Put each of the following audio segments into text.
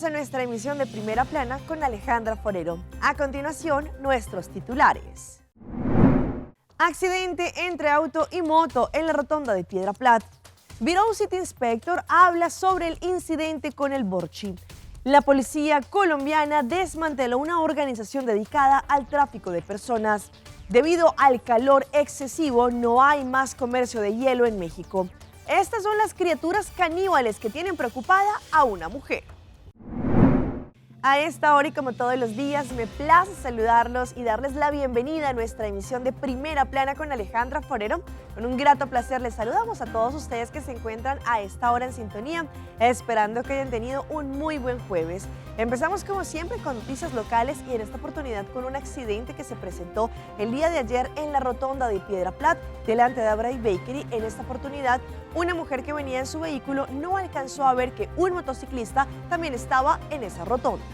Bienvenidos a nuestra emisión de Primera Plana con Alejandra Forero. A continuación, nuestros titulares. Accidente entre auto y moto en la rotonda de Piedra Plata. Bureau City Inspector habla sobre el incidente con el Borchi. La policía colombiana desmanteló una organización dedicada al tráfico de personas. Debido al calor excesivo, no hay más comercio de hielo en México. Estas son las criaturas caníbales que tienen preocupada a una mujer. A esta hora y como todos los días, me place saludarlos y darles la bienvenida a nuestra emisión de Primera Plana con Alejandra Forero. Con un grato placer les saludamos a todos ustedes que se encuentran a esta hora en sintonía, esperando que hayan tenido un muy buen jueves. Empezamos como siempre con noticias locales y en esta oportunidad con un accidente que se presentó el día de ayer en la rotonda de Piedra Plata, delante de Bright Bakery. En esta oportunidad, una mujer que venía en su vehículo no alcanzó a ver que un motociclista también estaba en esa rotonda.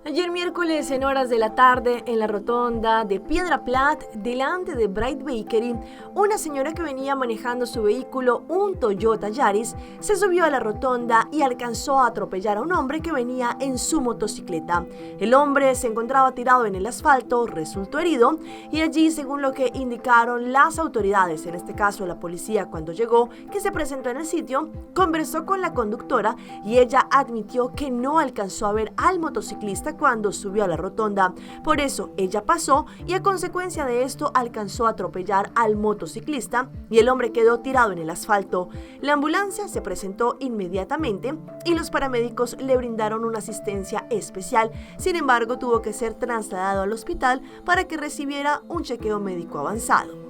Ayer miércoles en horas de la tarde en la rotonda de Piedra Plata, delante de Bright Bakery, una señora que venía manejando su vehículo, un Toyota Yaris, se subió a la rotonda y alcanzó a atropellar a un hombre que venía en su motocicleta. El hombre se encontraba tirado en el asfalto, resultó herido y allí, según lo que indicaron las autoridades, en este caso la policía cuando llegó, que se presentó en el sitio, conversó con la conductora y ella admitió que no alcanzó a ver al motociclista cuando subió a la rotonda. Por eso ella pasó y a consecuencia de esto alcanzó a atropellar al motociclista y el hombre quedó tirado en el asfalto. La ambulancia se presentó inmediatamente y los paramédicos le brindaron una asistencia especial. Sin embargo, tuvo que ser trasladado al hospital para que recibiera un chequeo médico avanzado.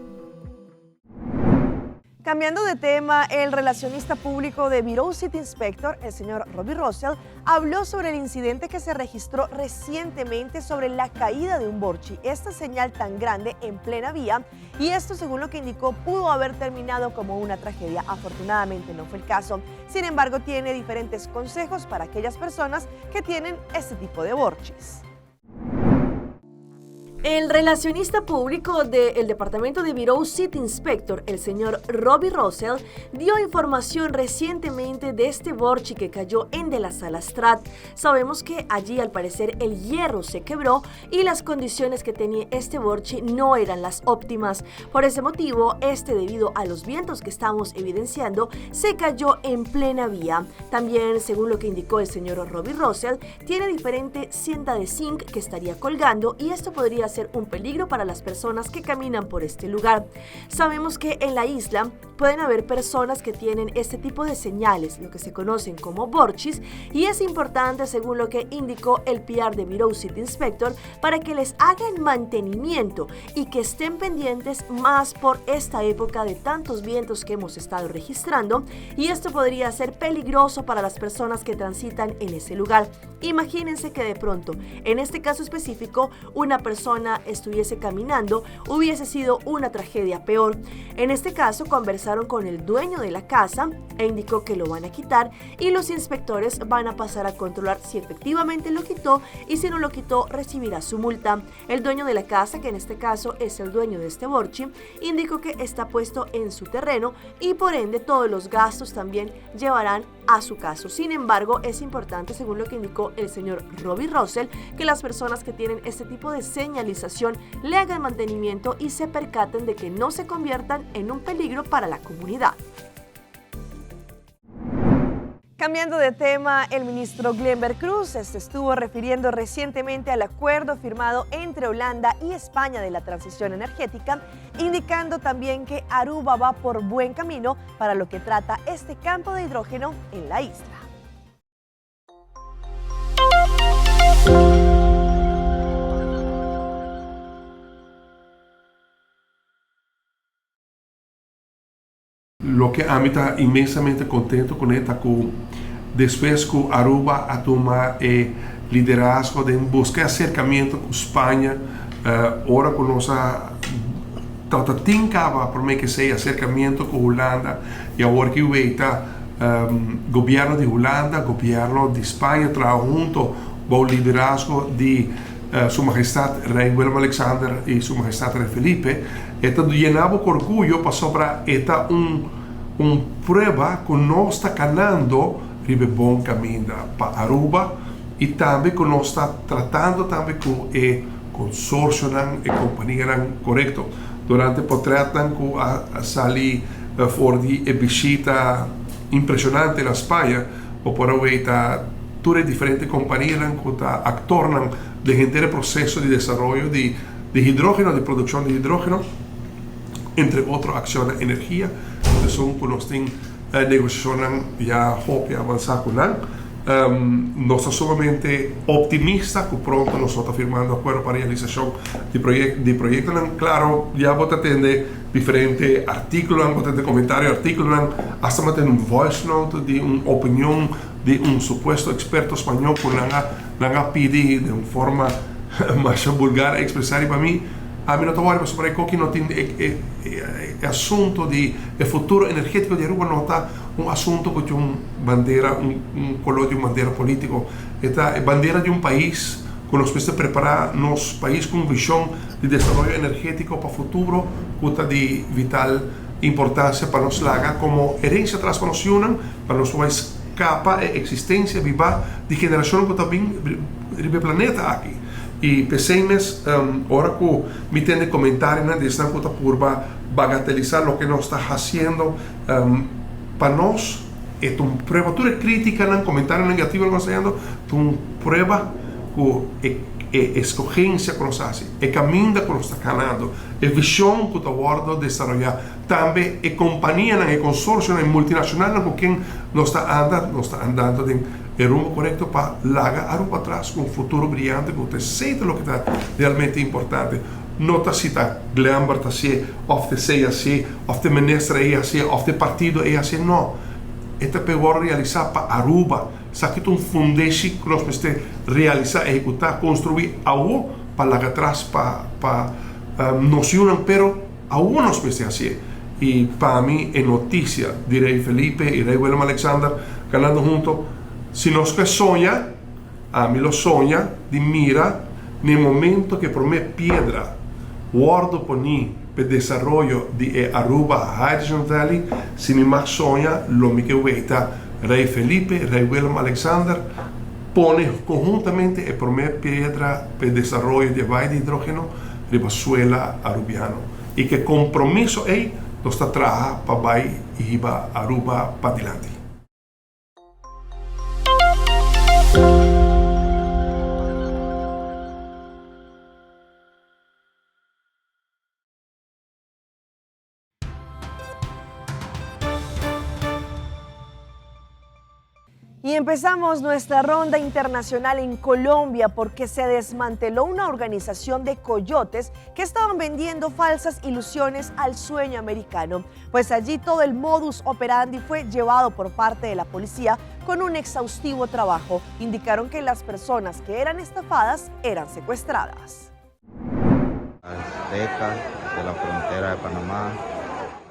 Cambiando de tema, el relacionista público de Bureau City Inspector, el señor Robbie Russell, habló sobre el incidente que se registró recientemente sobre la caída de un Borchi, esta señal tan grande en plena vía, y esto, según lo que indicó, pudo haber terminado como una tragedia. Afortunadamente no fue el caso. Sin embargo, tiene diferentes consejos para aquellas personas que tienen este tipo de Borchis. El relacionista público del departamento de Bureau City Inspector, el señor Robbie Russell, dio información recientemente de este Borchi que cayó en De La Salastrat. Sabemos que allí al parecer el hierro se quebró y las condiciones que tenía este Borchi no eran las óptimas. Por ese motivo, debido a los vientos que estamos evidenciando, se cayó en plena vía. También, según lo que indicó el señor Robbie Russell, tiene diferente cinta de zinc que estaría colgando y esto podría ser un peligro para las personas que caminan por este lugar. Sabemos que en la isla pueden haber personas que tienen este tipo de señales, lo que se conocen como borchis, y es importante, según lo que indicó el PR de Bureau City Inspector, para que les hagan mantenimiento y que estén pendientes más por esta época de tantos vientos que hemos estado registrando, y esto podría ser peligroso para las personas que transitan en ese lugar. Imagínense que de pronto, en este caso específico, una persona estuviese caminando, hubiese sido una tragedia peor. En este caso conversaron con el dueño de la casa e indicó que lo van a quitar y los inspectores van a pasar a controlar si efectivamente lo quitó y si no lo quitó recibirá su multa. El dueño de la casa, que en este caso es el dueño de este Borchi, indicó que está puesto en su terreno y por ende todos los gastos también llevarán a su caso. Sin embargo, es importante, según lo que indicó el señor Robbie Russell, que las personas que tienen este tipo de señalización le hagan mantenimiento y se percaten de que no se conviertan en un peligro para la comunidad. Cambiando de tema, el ministro Glenn Cruz se estuvo refiriendo recientemente al acuerdo firmado entre Holanda y España de la transición energética, indicando también que Aruba va por buen camino para lo que trata este campo de hidrógeno en la isla. Lo que a mí está inmensamente contento con esta después que Aruba a tomar liderazgo de buscar acercamiento con España, ahora con nossa tratativa para mí que sea acercamiento con Holanda y ahora que está gobierno de Holanda, gobierno de España trabaja junto con el liderazgo de Su Majestad Rey Willem Alexander y Su Majestad Rey Felipe. Esto llenaba de orgullo para sobre esta prueba que no está ganando ribe bom caminho para Aruba e também que nós está tratando também com o consórcio e companhia correto. Durante potretan com a sali fuori e visita impressionante na Espanha, o por avere tutte differenti compagnie che attorno all'intero processo di desarrollo di idrogeno, di produzione di idrogeno, entre altre azioni energia, che sono con nostri negociazioni già avanzate con noi. Non sto solamente ottimista che pronto non sto firmando accordo per realizzazione di progetti. Claro, già potete differenti articoli, potete commentare articoli, hasta mettere un voice note di un'opinione di un supposto esperto spagnolo che non ha PD di una forma más vulgar a espressare per me. A mí no te voy a sobre que no tiene el asunto de el futuro energético de Aruba no está un asunto que tiene bandera, un color de una bandera político. Esta es bandera de un país que nos puede preparar, nos país con visión de desarrollo energético para el futuro, que es de vital importancia para nos laga como herencia transnacional, para nuestra capa e existencia viva de generación que también vive el planeta aquí. E pensemos, ahora que me tiene comentarios de esta puta curva, bagatelizar lo que nos está haciendo, para nos, es una prueba, tú eres crítica, un comentario negativo que nos está haciendo, tú una prueba que escogencia que nos hace, camino que nos está ganando, visión que está guardando desarrollar, también compañía, consorcio, multinacional con quien nos está andando el rumbo correcto para lagar Aruba atrás con un futuro brillante, que usted siente lo que está realmente importante. No está cita Glambert así, of de sea así, of de ministra es así, of de partido es así, no. Este es peor realizar para Aruba. Sabe que un fundación que nos puede realizar, ejecutar, construir algo para lagar atrás, para nos unan, pero aún nos puede hacer. Y para mí es noticia de Rey Felipe y Rey Willem Alexander ganando juntos. Si nos que soña, a mí lo soña, de mira, en el momento que por mí piedra, guardo por mí, el desarrollo de Aruba Hydrogen Valley, si mi más soña, lo mi que veita, Rey Felipe, Rey Willem Alexander, pone conjuntamente el por mí piedra, el desarrollo de Valle de Hidrógeno, de Venezuela arubiano. Y que compromiso es, nos está trabaja para Valle y Aruba para adelante. Y empezamos nuestra ronda internacional en Colombia porque se desmanteló una organización de coyotes que estaban vendiendo falsas ilusiones al sueño americano. Pues allí todo el modus operandi fue llevado por parte de la policía con un exhaustivo trabajo. Indicaron que las personas que eran estafadas eran secuestradas. Azteca, de la frontera de Panamá.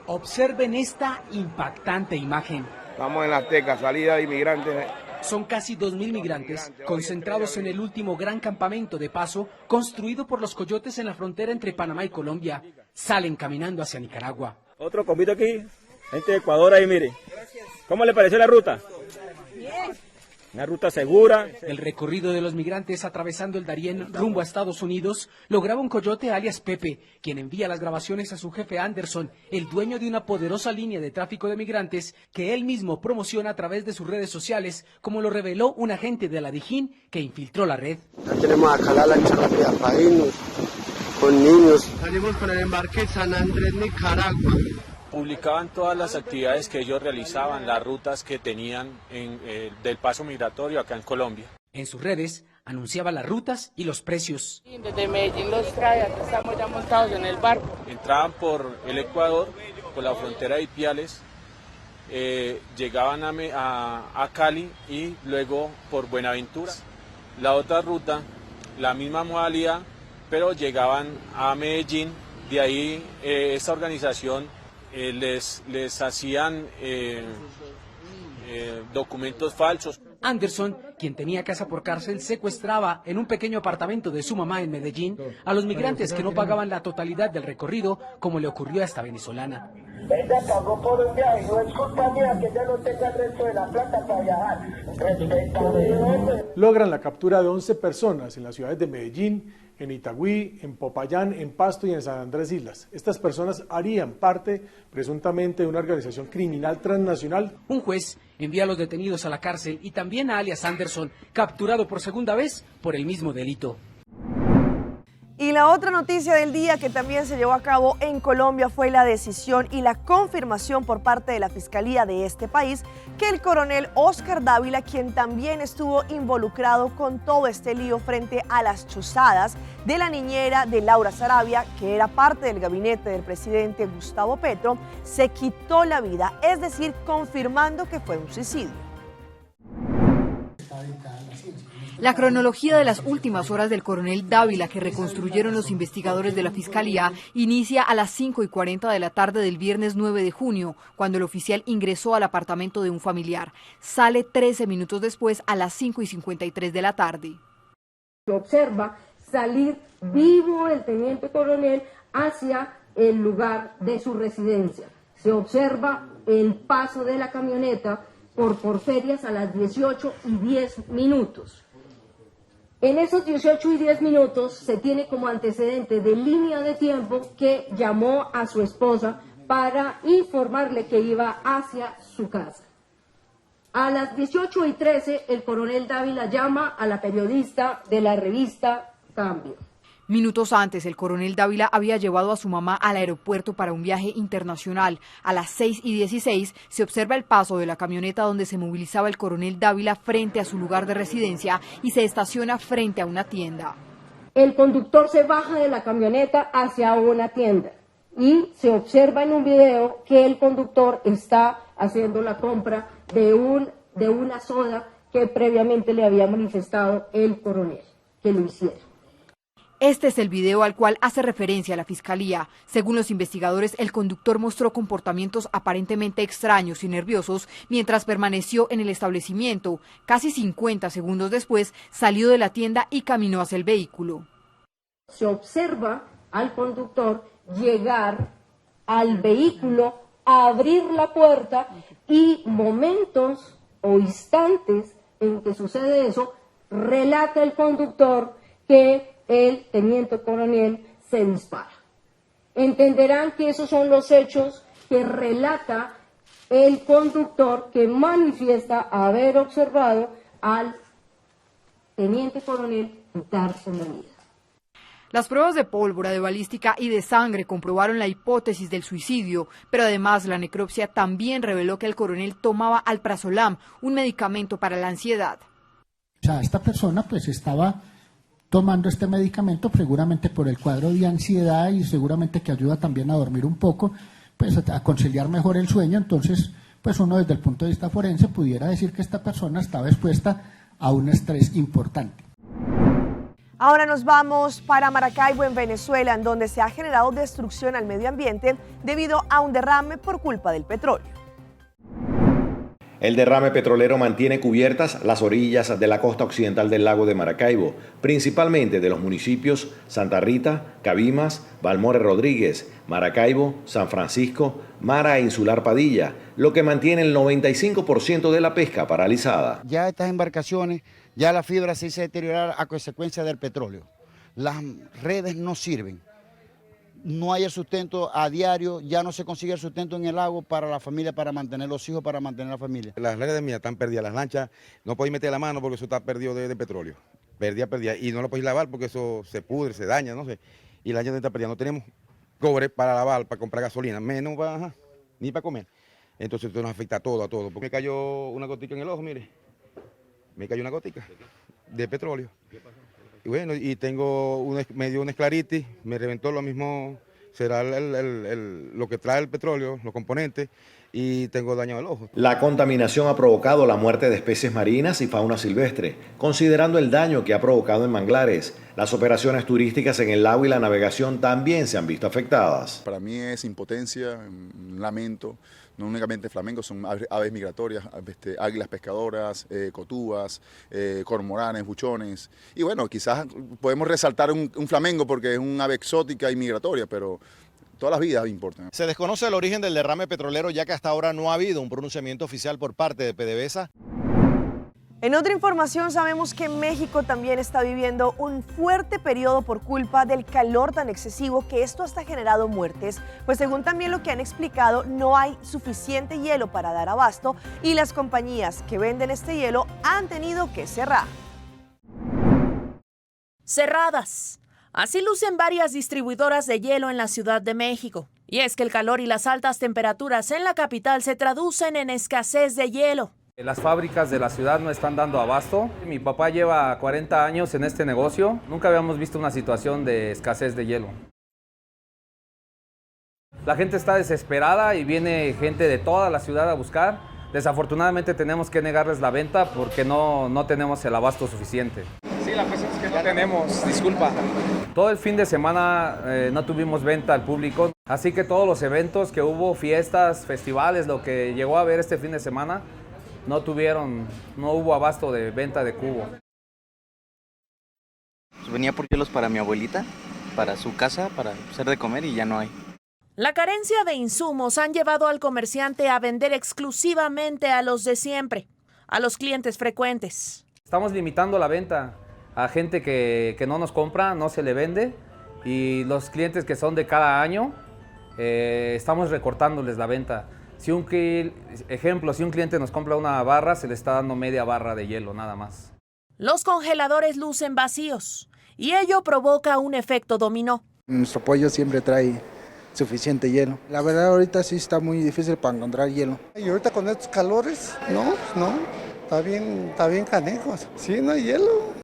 Observen esta impactante imagen. Estamos en la Azteca, salida de inmigrantes. Son casi 2.000 migrantes concentrados en el último gran campamento de paso construido por los coyotes en la frontera entre Panamá y Colombia. Salen caminando hacia Nicaragua. Otro convito aquí, gente de Ecuador ahí, mire. ¿Cómo le pareció la ruta? Bien. Una ruta segura. El recorrido de los migrantes atravesando el Darién rumbo a Estados Unidos lo graba un coyote alias Pepe, quien envía las grabaciones a su jefe Anderson, el dueño de una poderosa línea de tráfico de migrantes que él mismo promociona a través de sus redes sociales, como lo reveló un agente de la Dijín que infiltró la red. Ya tenemos a Calala en Colombia, para irnos con niños. Salimos con el embarque San Andrés, Nicaragua. Publicaban todas las actividades que ellos realizaban, las rutas que tenían del paso migratorio acá en Colombia. En sus redes anunciaba las rutas y los precios. Desde Medellín los trae, aquí estamos ya montados en el barco. Entraban por el Ecuador, por la frontera de Ipiales, llegaban a Cali y luego por Buenaventura. La otra ruta, la misma modalidad, pero llegaban a Medellín, de ahí esta organización les hacían documentos falsos. Anderson, quien tenía casa por cárcel, secuestraba en un pequeño apartamento de su mamá en Medellín a los migrantes que no pagaban la totalidad del recorrido, como le ocurrió a esta venezolana. Ella pagó por un viaje, no es culpa mía que ella no tenga el resto de la plata para viajar. Respetable. Logran la captura de 11 personas en las ciudades de Medellín, en Itagüí, en Popayán, en Pasto y en San Andrés Islas. Estas personas harían parte, presuntamente, de una organización criminal transnacional. Un juez envía a los detenidos a la cárcel y también a alias Anderson, capturado por segunda vez por el mismo delito. Y la otra noticia del día que también se llevó a cabo en Colombia fue la decisión y la confirmación por parte de la Fiscalía de este país que el coronel Oscar Dávila, quien también estuvo involucrado con todo este lío frente a las chuzadas de la niñera de Laura Sarabia, que era parte del gabinete del presidente Gustavo Petro, se quitó la vida, es decir, confirmando que fue un suicidio. La cronología de las últimas horas del coronel Dávila que reconstruyeron los investigadores de la Fiscalía inicia a las 5:40 de la tarde del viernes 9 de junio, cuando el oficial ingresó al apartamento de un familiar. Sale 13 minutos después a las 5:53 de la tarde. Se observa salir vivo el teniente coronel hacia el lugar de su residencia. Se observa el paso de la camioneta por Porferias a las 18:10. En esos 18 y 10 minutos se tiene como antecedente de línea de tiempo que llamó a su esposa para informarle que iba hacia su casa. A las 18:13 el coronel Dávila llama a la periodista de la revista Cambio. Minutos antes, el coronel Dávila había llevado a su mamá al aeropuerto para un viaje internacional. A las 6:16 se observa el paso de la camioneta donde se movilizaba el coronel Dávila frente a su lugar de residencia y se estaciona frente a una tienda. El conductor se baja de la camioneta hacia una tienda y se observa en un video que el conductor está haciendo la compra de una soda que previamente le había manifestado el coronel que lo hiciera. Este es el video al cual hace referencia la Fiscalía. Según los investigadores, el conductor mostró comportamientos aparentemente extraños y nerviosos mientras permaneció en el establecimiento. Casi 50 segundos después, salió de la tienda y caminó hacia el vehículo. Se observa al conductor llegar al vehículo, abrir la puerta y momentos o instantes en que sucede eso, relata el conductor que el teniente coronel se dispara. Entenderán que esos son los hechos que relata el conductor que manifiesta haber observado al teniente coronel quitarse la vida. Las pruebas de pólvora, de balística y de sangre comprobaron la hipótesis del suicidio, pero además la necropsia también reveló que el coronel tomaba alprazolam, un medicamento para la ansiedad. O sea, esta persona pues estaba tomando este medicamento seguramente por el cuadro de ansiedad y seguramente que ayuda también a dormir un poco, pues a conciliar mejor el sueño. Entonces, pues uno desde el punto de vista forense pudiera decir que esta persona estaba expuesta a un estrés importante. Ahora nos vamos para Maracaibo, en Venezuela, en donde se ha generado destrucción al medio ambiente debido a un derrame por culpa del petróleo. El derrame petrolero mantiene cubiertas las orillas de la costa occidental del lago de Maracaibo, principalmente de los municipios Santa Rita, Cabimas, Balmore Rodríguez, Maracaibo, San Francisco, Mara e Insular Padilla, lo que mantiene el 95% de la pesca paralizada. Ya estas embarcaciones, ya la fibra se hizo deteriorar a consecuencia del petróleo. Las redes no sirven. No hay el sustento a diario, ya no se consigue el sustento en el lago para la familia, para mantener los hijos, para mantener la familia. Las redes mías están perdidas, las lanchas no podéis meter la mano porque eso está perdido de petróleo. Perdida, y no lo podéis lavar porque eso se pudre, se daña, no sé. Y la lancha está perdida, no tenemos cobre para lavar, para comprar gasolina, menos ni para comer. Entonces esto nos afecta a todo. Porque me cayó una gotica en el ojo, mire. Me cayó una gotica de petróleo. ¿Qué pasó? Y bueno, y me dio una esclaritis, me reventó lo mismo, será lo que trae el petróleo, los componentes, y tengo daño al ojo. La contaminación ha provocado la muerte de especies marinas y fauna silvestre, considerando el daño que ha provocado en manglares. Las operaciones turísticas en el lago y la navegación también se han visto afectadas. Para mí es impotencia, un lamento. No únicamente flamencos, son aves migratorias, águilas pescadoras, cotúas, cormoranes, buchones. Y bueno, quizás podemos resaltar un flamengo porque es un ave exótica y migratoria, pero todas las vidas importan. Se desconoce el origen del derrame petrolero, ya que hasta ahora no ha habido un pronunciamiento oficial por parte de PDVSA. En otra información, sabemos que México también está viviendo un fuerte periodo por culpa del calor tan excesivo que esto hasta ha generado muertes, pues según también lo que han explicado, no hay suficiente hielo para dar abasto y las compañías que venden este hielo han tenido que cerrar. Cerradas. Así lucen varias distribuidoras de hielo en la Ciudad de México. Y es que el calor y las altas temperaturas en la capital se traducen en escasez de hielo. Las fábricas de la ciudad no están dando abasto. Mi papá lleva 40 años en este negocio. Nunca habíamos visto una situación de escasez de hielo. La gente está desesperada y viene gente de toda la ciudad a buscar. Desafortunadamente tenemos que negarles la venta porque no tenemos el abasto suficiente. Sí, la cosa es que no tenemos, disculpa. Todo el fin de semana no tuvimos venta al público, así que todos los eventos que hubo, fiestas, festivales, lo que llegó a haber este fin de semana, no hubo abasto de venta de cubo. Pues venía por hielos para mi abuelita, para su casa, para hacer de comer y ya no hay. La carencia de insumos han llevado al comerciante a vender exclusivamente a los de siempre, a los clientes frecuentes. Estamos limitando la venta a gente que no nos compra, no se le vende, y los clientes que son de cada año, estamos recortándoles la venta. Si un cliente nos compra una barra, se le está dando media barra de hielo, nada más. Los congeladores lucen vacíos y ello provoca un efecto dominó. Nuestro pollo siempre trae suficiente hielo. La verdad ahorita sí está muy difícil para encontrar hielo. Y ahorita con estos calores, no, está bien canejos. Sí, no hay hielo.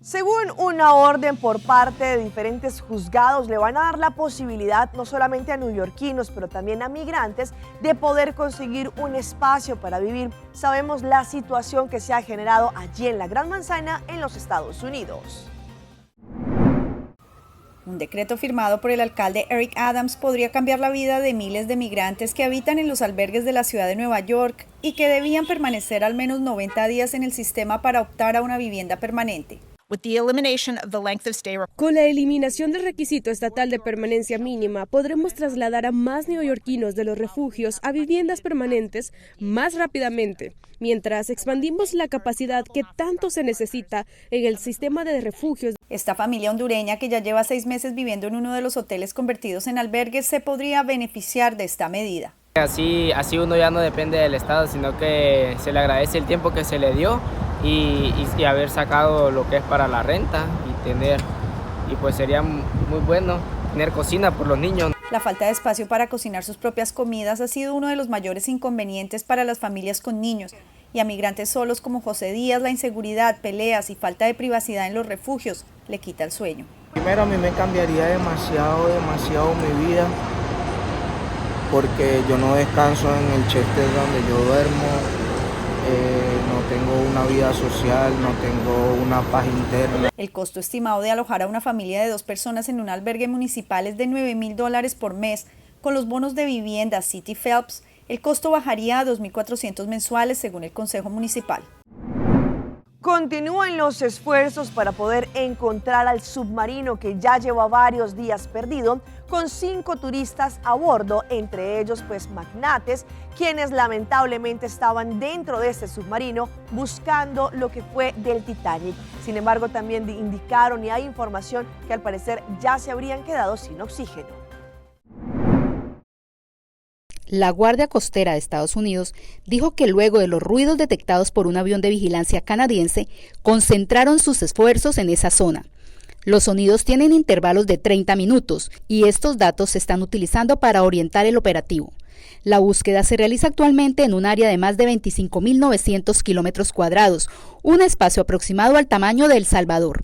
Según una orden por parte de diferentes juzgados, le van a dar la posibilidad no solamente a neoyorquinos, pero también a migrantes de poder conseguir un espacio para vivir. Sabemos la situación que se ha generado allí en la Gran Manzana, en los Estados Unidos. Un decreto firmado por el alcalde Eric Adams podría cambiar la vida de miles de migrantes que habitan en los albergues de la ciudad de Nueva York y que debían permanecer al menos 90 días en el sistema para optar a una vivienda permanente. Con la eliminación del requisito estatal de permanencia mínima, podremos trasladar a más neoyorquinos de los refugios a viviendas permanentes más rápidamente, mientras expandimos la capacidad que tanto se necesita en el sistema de refugios. Esta familia hondureña, que ya lleva 6 meses viviendo en uno de los hoteles convertidos en albergues, se podría beneficiar de esta medida. Así uno ya no depende del Estado, sino que se le agradece el tiempo que se le dio y haber sacado lo que es para la renta y pues sería muy bueno tener cocina por los niños. La falta de espacio para cocinar sus propias comidas ha sido uno de los mayores inconvenientes para las familias con niños, y a migrantes solos como José Díaz, la inseguridad, peleas y falta de privacidad en los refugios le quita el sueño. Primero, a mí me cambiaría demasiado mi vida, porque yo no descanso en el shelter donde yo duermo, no tengo una vida social, no tengo una paz interna. El costo estimado de alojar a una familia de 2 personas en un albergue municipal es de $9,000 por mes. Con los bonos de vivienda City Phelps, el costo bajaría a $2,400 mensuales según el Consejo Municipal. Continúan los esfuerzos para poder encontrar al submarino que ya lleva varios días perdido, con 5 turistas a bordo, entre ellos magnates, quienes lamentablemente estaban dentro de este submarino buscando lo que fue del Titanic. Sin embargo, también indicaron y hay información que al parecer ya se habrían quedado sin oxígeno. La Guardia Costera de Estados Unidos dijo que luego de los ruidos detectados por un avión de vigilancia canadiense, concentraron sus esfuerzos en esa zona. Los sonidos tienen intervalos de 30 minutos y estos datos se están utilizando para orientar el operativo. La búsqueda se realiza actualmente en un área de más de 25.900 kilómetros cuadrados, un espacio aproximado al tamaño de El Salvador.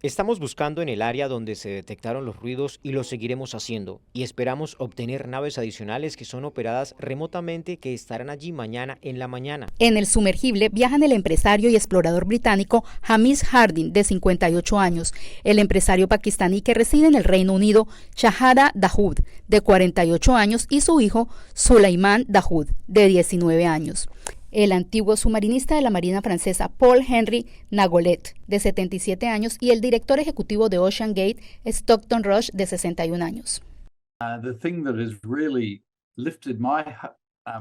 Estamos buscando en el área donde se detectaron los ruidos y lo seguiremos haciendo, y esperamos obtener naves adicionales que son operadas remotamente que estarán allí mañana en la mañana. En el sumergible viajan el empresario y explorador británico Hamish Harding, de 58 años, el empresario pakistaní que reside en el Reino Unido, Shahada Dawood, de 48 años, y su hijo Sulaiman Dawood, de 19 años. el antiguo submarinista de la Marina francesa Paul-Henri Nagolet, de 77 años, y el director ejecutivo de Ocean Gate, Stockton Rush, de 61 años.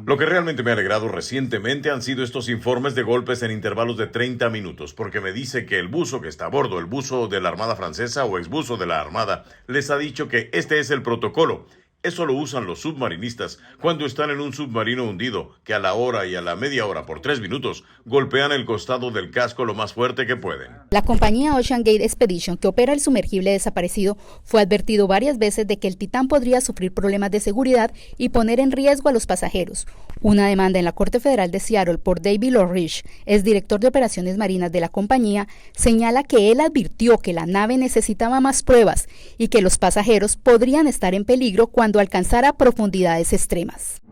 Lo que realmente me ha alegrado recientemente han sido estos informes de golpes en intervalos de 30 minutos, porque me dice que el buzo que está a bordo, el buzo de la Armada Francesa o exbuzo de la Armada, les ha dicho que este es el protocolo. Eso lo usan los submarinistas cuando están en un submarino hundido, que a la hora y a la media hora por 3 minutos golpean el costado del casco lo más fuerte que pueden. La compañía Ocean Gate Expedition, que opera el sumergible desaparecido, fue advertido varias veces de que el Titán podría sufrir problemas de seguridad y poner en riesgo a los pasajeros. Una demanda en la Corte Federal de Seattle por David Lorich, ex director de operaciones marinas de la compañía, señala que él advirtió que la nave necesitaba más pruebas y que los pasajeros podrían estar en peligro cuando alcanzara profundidades extremas.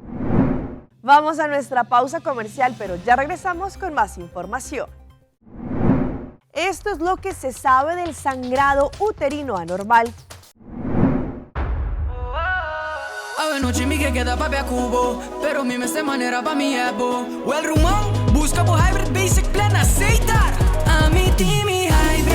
Vamos a nuestra pausa comercial, pero ya regresamos con más información. Esto es lo que se sabe del sangrado uterino anormal. Noite me queda papel cubo, pero mi me manera pa mi ebo. O el rumão busca por hybrid basic plan aceitar. A mi team hybrid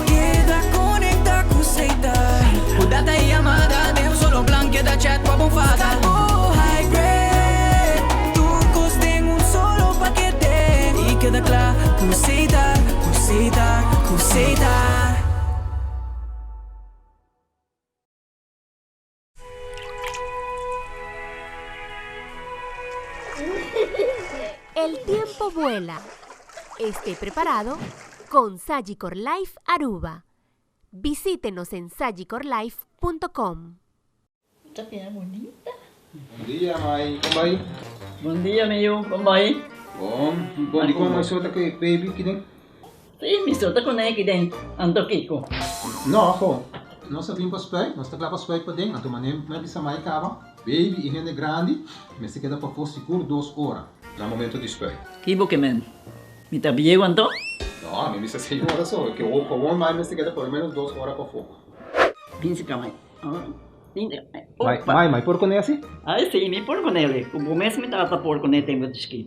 queda conecta com aceitar. O data e amada, deu solo plan queda chat com a bonfada. O hybrid, tu tem solo paquete e queda claro, aceitar, aceitar, aceitar. El tiempo vuela. Esté preparado con Sagicor Life Aruba. Visítenos en sagicorlife.com. Esta piedra bonita. Bom dia, mãe. Como vai? Bom dia, meu. Como vai? Bom. Bom dia, como você tá com baby aqui dentro? Sim, me solta com ele aqui dentro. Ando Kiko. Não, pô. Nós vimos para os pés. Nós estamos lá para os pés para dentro. Então, não é mãe cava. Baby e rende grande. Mas se queda para for seguro 2 horas. No momento de espera. Kibo que men. ¿Me te pillé cuánto? No, a mí me dice 6 horas solo. Que o con más me se queda por lo menos 2 horas para foco. Pince camay. Mai, por con esse? Ah, sim, me por com ele. O começo me tava por com ele tempo de esqui.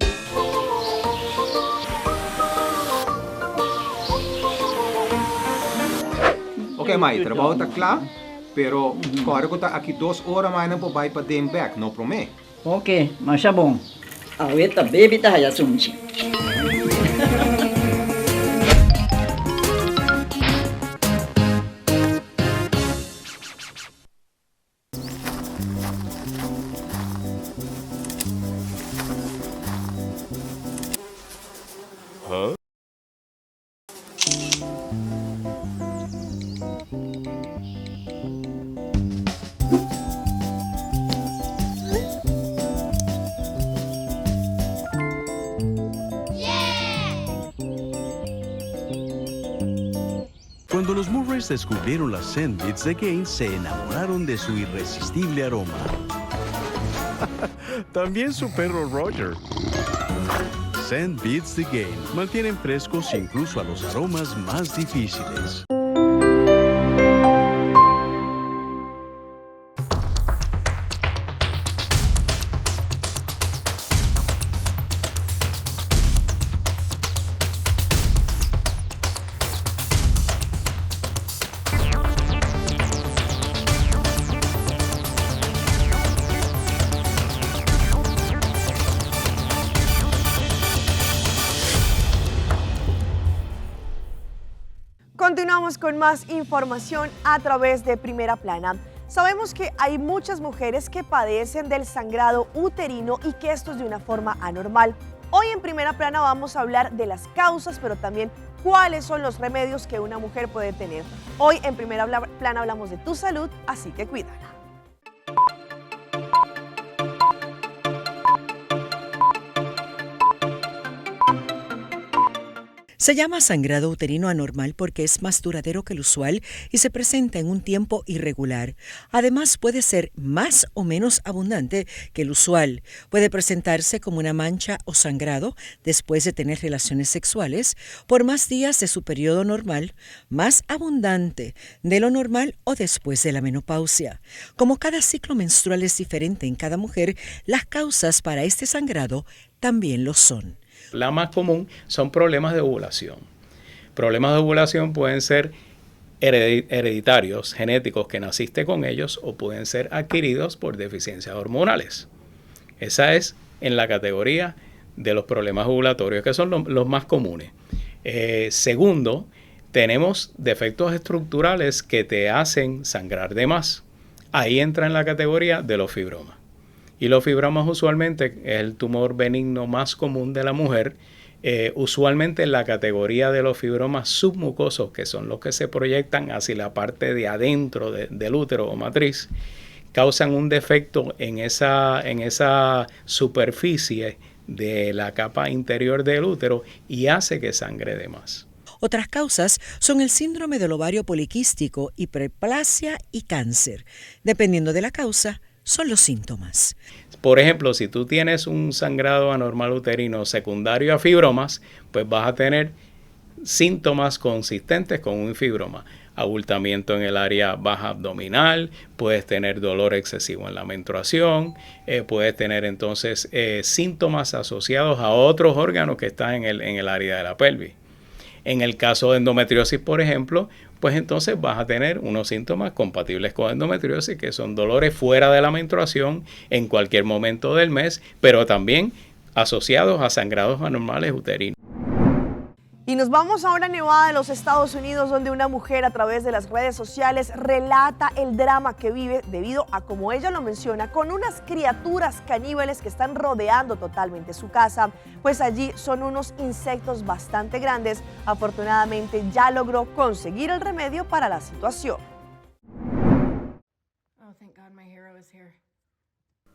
Ok, Mai, trabalho está claro. Pero agora que está aqui 2 horas mais não vai para dentro back, não promete? Ok, mas é bom. Ahorita baby tá já sunchi. Cuando los Murrays descubrieron las Scent Beads Again, se enamoraron de su irresistible aroma. También su perro Roger. Scent Beads Again mantienen frescos incluso a los aromas más difíciles. Continuamos con más información a través de Primera Plana. Sabemos que hay muchas mujeres que padecen del sangrado uterino y que esto es de una forma anormal. Hoy en Primera Plana vamos a hablar de las causas, pero también cuáles son los remedios que una mujer puede tener. Hoy en Primera Plana hablamos de tu salud, así que cuídala. Se llama sangrado uterino anormal porque es más duradero que el usual y se presenta en un tiempo irregular. Además, puede ser más o menos abundante que el usual. Puede presentarse como una mancha o sangrado después de tener relaciones sexuales por más días de su periodo normal, más abundante de lo normal o después de la menopausia. Como cada ciclo menstrual es diferente en cada mujer, las causas para este sangrado también lo son. La más común son problemas de ovulación. Problemas de ovulación pueden ser hereditarios, genéticos, que naciste con ellos, o pueden ser adquiridos por deficiencias hormonales. Esa es en la categoría de los problemas ovulatorios, que son los más comunes. Segundo, tenemos defectos estructurales que te hacen sangrar de más. Ahí entra en la categoría de los fibromas. Y los fibromas usualmente es el tumor benigno más común de la mujer, usualmente en la categoría de los fibromas submucosos, que son los que se proyectan hacia la parte de adentro del útero o matriz, causan un defecto en esa superficie de la capa interior del útero y hace que sangre de más. Otras causas son el síndrome del ovario poliquístico, hiperplasia y cáncer. Dependiendo de la causa, son los síntomas. Por ejemplo, si tú tienes un sangrado anormal uterino secundario a fibromas, pues vas a tener síntomas consistentes con un fibroma. Abultamiento en el área baja abdominal, puedes tener dolor excesivo en la menstruación, puedes tener entonces síntomas asociados a otros órganos que están en el área de la pelvis. En el caso de endometriosis, por ejemplo, pues entonces vas a tener unos síntomas compatibles con endometriosis, que son dolores fuera de la menstruación en cualquier momento del mes, pero también asociados a sangrados anormales uterinos. Y nos vamos ahora a Nevada, de los Estados Unidos, donde una mujer a través de las redes sociales relata el drama que vive debido a, como ella lo menciona, con unas criaturas caníbales que están rodeando totalmente su casa, pues allí son unos insectos bastante grandes. Afortunadamente ya logró conseguir el remedio para la situación.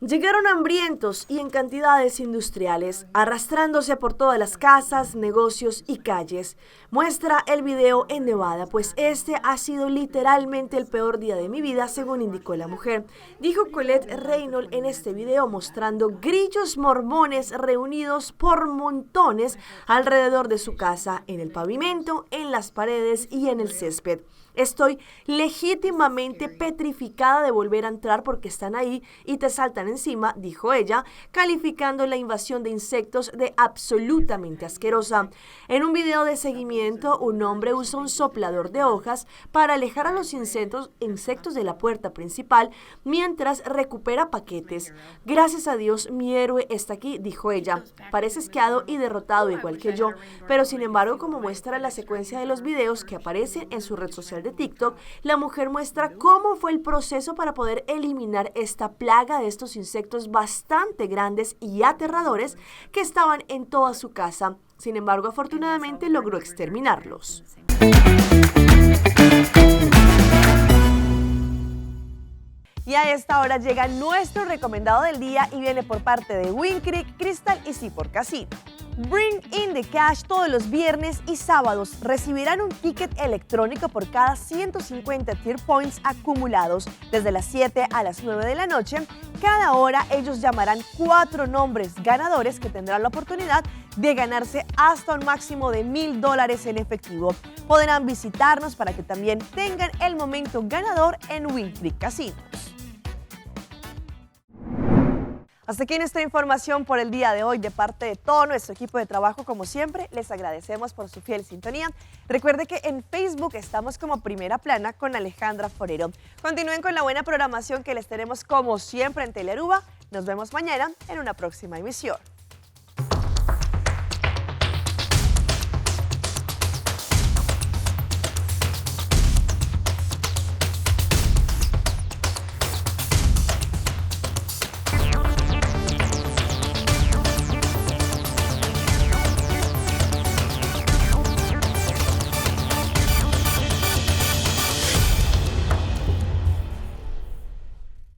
Llegaron hambrientos y en cantidades industriales, arrastrándose por todas las casas, negocios y calles. Muestra el video en Nevada, pues este ha sido literalmente el peor día de mi vida, según indicó la mujer. Dijo Colette Reynolds en este video, mostrando grillos mormones reunidos por montones alrededor de su casa, en el pavimento, en las paredes y en el césped. Estoy legítimamente petrificada de volver a entrar porque están ahí y te saltan encima, dijo ella, calificando la invasión de insectos de absolutamente asquerosa. En un video de seguimiento, un hombre usa un soplador de hojas para alejar a los insectos de la puerta principal mientras recupera paquetes. Gracias a Dios, mi héroe está aquí, dijo ella. Parece asqueado y derrotado igual que yo, pero sin embargo, como muestra la secuencia de los videos que aparecen en su red social de TikTok, la mujer muestra cómo fue el proceso para poder eliminar esta plaga de estos insectos bastante grandes y aterradores que estaban en toda su casa. Sin embargo, afortunadamente logró exterminarlos. Y a esta hora llega nuestro recomendado del día y viene por parte de Win Creek, Crystal y Seaport Casino. Bring in the cash todos los viernes y sábados. Recibirán un ticket electrónico por cada 150 tier points acumulados. Desde las 7 a las 9 de la noche, cada hora ellos llamarán 4 nombres ganadores que tendrán la oportunidad de ganarse hasta un máximo de $1,000 en efectivo. Podrán visitarnos para que también tengan el momento ganador en Win Creek Casinos. Hasta aquí nuestra información por el día de hoy. De parte de todo nuestro equipo de trabajo, como siempre, les agradecemos por su fiel sintonía. Recuerde que en Facebook estamos como Primera Plana con Alejandra Forero. Continúen con la buena programación que les tenemos como siempre en Telearuba. Nos vemos mañana en una próxima emisión.